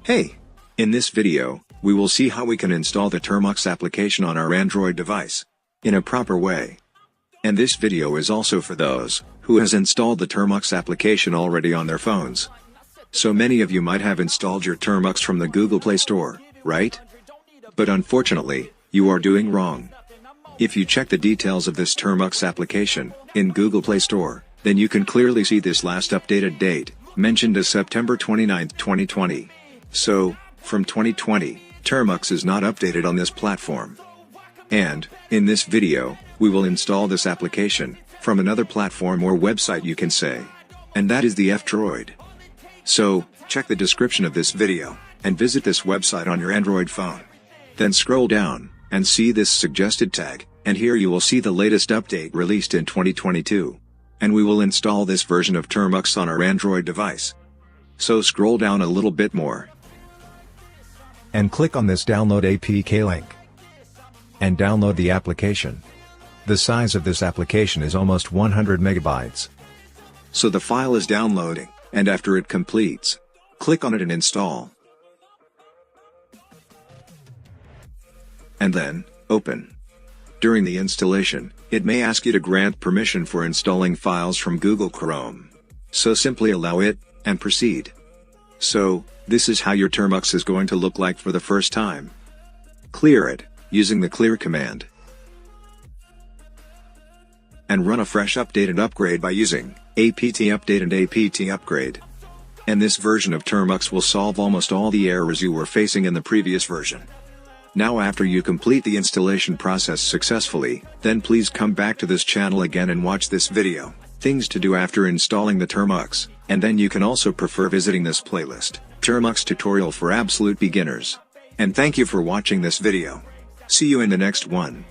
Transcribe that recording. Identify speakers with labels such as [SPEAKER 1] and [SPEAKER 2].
[SPEAKER 1] Hey! In this video, we will see how we can install the Termux application on our Android device in a proper way. And this video is also for those who has installed the Termux application already on their phones. So many of you might have installed your Termux from the Google Play Store, right? But unfortunately, you are doing wrong. If you check the details of this Termux application in Google Play Store, then you can clearly see this last updated date, mentioned as September 29, 2020. So, from 2020, Termux is not updated on this platform. And, in this video, we will install this application from another platform or website, you can say. And that is the F-Droid. So, check the description of this video, and visit this website on your Android phone. Then scroll down, and see this suggested tag, and here you will see the latest update released in 2022. And we will install this version of Termux on our Android device. So scroll down a little bit more. And click on this download APK link. And download the application. The size of this application is almost 100 megabytes. So the file is downloading, and after it completes, click on it and install. And then, open. During the installation, it may ask you to grant permission for installing files from Google Chrome. So simply allow it, and proceed. So, this is how your Termux is going to look like for the first time. Clear it, using the clear command. And run a fresh update and upgrade by using apt update and apt upgrade. And this version of Termux will solve almost all the errors you were facing in the previous version. Now after you complete the installation process successfully, then please come back to this channel again and watch this video, things to do after installing the Termux, and then you can also prefer visiting this playlist, Termux tutorial for absolute beginners. And thank you for watching this video. See you in the next one.